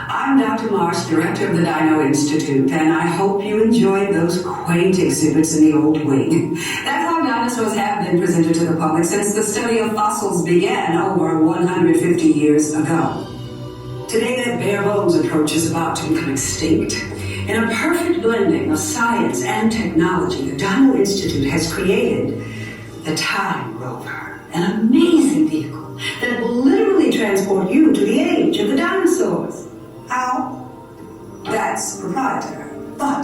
I'm Dr. Marsh, director of the Dino Institute, and I hope you enjoyed those quaint exhibits in the old wing. That's how dinosaurs have been presented to the public since the study of fossils began over 150 years ago. Today, that bare-bones approach is about to become extinct. In a perfect blending of science and technology, the Dino Institute has created the Time Rover, an amazing vehicle that will literally transport you to the age of the dinosaurs. How? That's proprietary. But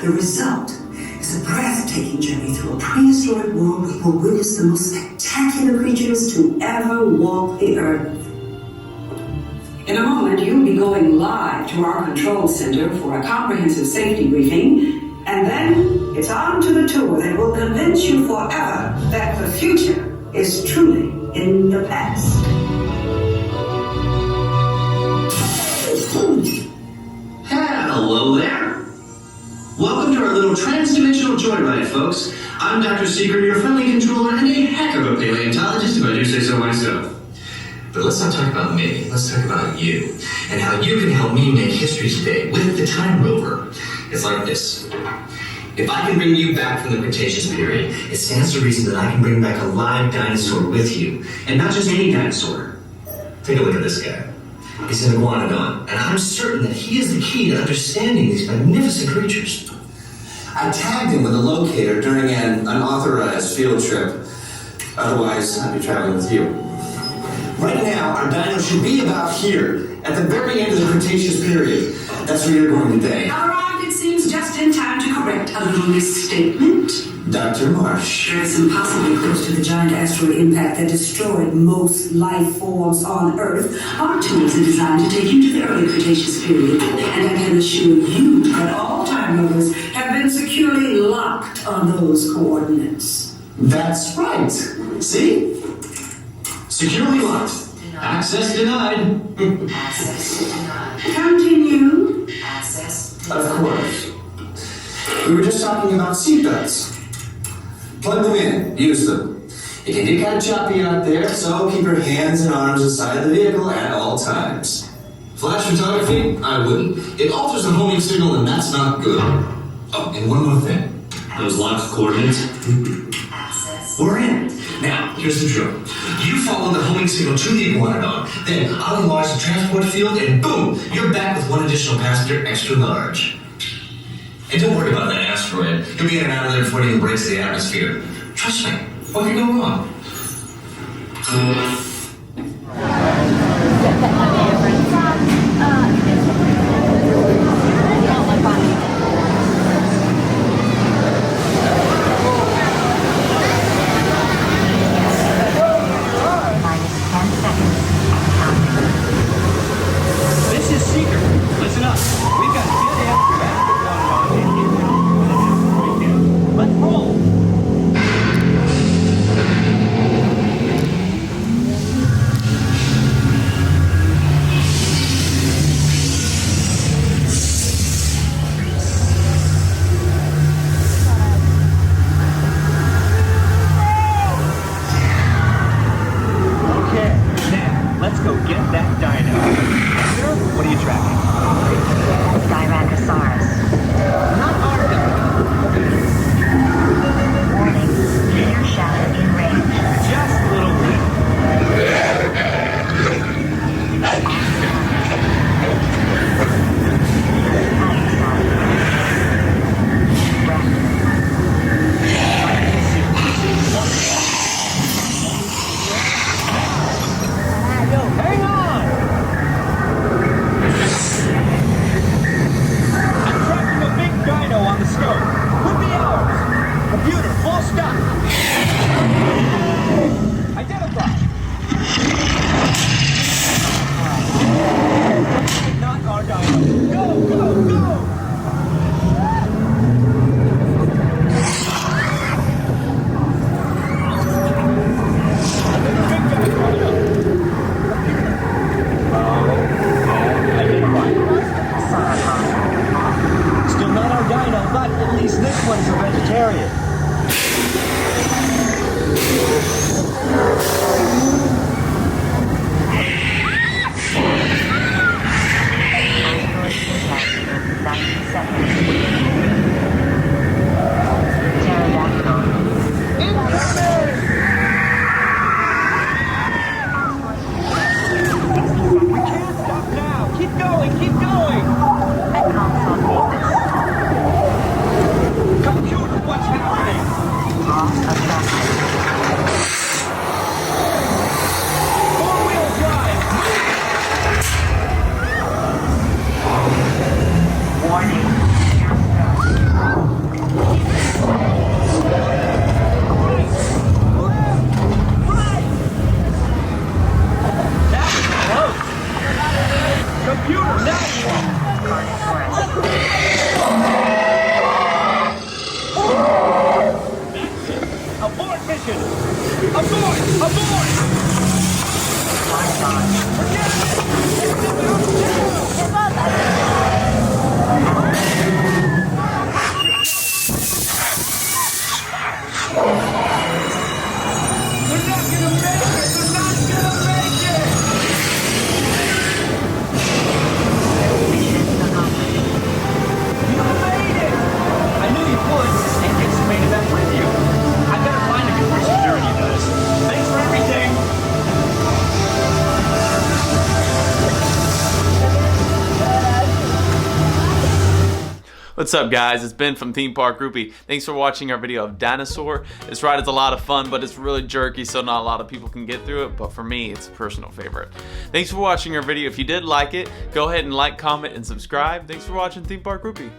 the result is a breathtaking journey through a prehistoric world where you'll witness the most spectacular creatures to ever walk the earth. In a moment, you'll be going live to our control center for a comprehensive safety briefing, and then it's on to the tour that will convince you forever that the future is truly in the past. Hello there. Welcome to our little trans-dimensional joyride, folks. I'm Dr. Secret, your friendly controller, and a heck of a paleontologist, if I do say so myself. But let's not talk about me. Let's talk about you, and how you can help me make history today with the Time Rover. It's like this. If I can bring you back from the Cretaceous period, it stands to reason that I can bring back a live dinosaur with you, and not just any dinosaur. Take a look at this guy. He's an iguanodon, and I'm certain that he is the key to understanding these magnificent creatures. I tagged him with a locator during an unauthorized field trip. Otherwise, I'd be traveling with you. Right now, our dino should be about here, at the very end of the Cretaceous period. That's where you're going today. Arrived, it seems, just in time to correct a little misstatement. Dr. Marsh. It's impossibly close to the giant asteroid impact that destroyed most life forms on Earth. Our tools are designed to take you to the early Cretaceous period, and I can assure you that all time rovers have been securely locked on those coordinates. That's right. See? Securely locked. Access denied. Access denied. Continue. Access denied. Of course. We were just talking about seatbelts. Plug them in. Use them. It can get kind of choppy out there, so keep your hands and arms inside the vehicle at all times. Flash photography? I wouldn't. It alters the homing signal, and that's not good. Oh, and one more thing. Those locked coordinates? Access. We're in. Now, here's the drill. You follow the homing signal to the iguanodon, then I'll enlarge the transport field, and boom, you're back with one additional passenger extra large. And don't worry about that asteroid. You'll be in and out of there before it even breaks the atmosphere. Trust me, what could go wrong? This is Seeker. Listen up. We've got good after weekend. Let's roll. going, keep going! Computer, what's happening? Four-wheel drive! Warning. Computer, now what? Abort mission! Abort! Abort! Forget it! It's about They're not gonna make it! They're not gonna make it! You made it! I knew you would, and anticipated that with you. I gotta find a good reason Dirty does. Thanks for everything! What's up, guys? It's Ben from Theme Park Groupie. Thanks for watching our video of Dinosaur. This ride is a lot of fun, but it's really jerky, so not a lot of people can get through it, but for me, it's a personal favorite. Thanks for watching our video. If you did like it, go ahead and like, comment, and subscribe. Thanks for watching Theme Park Groupie.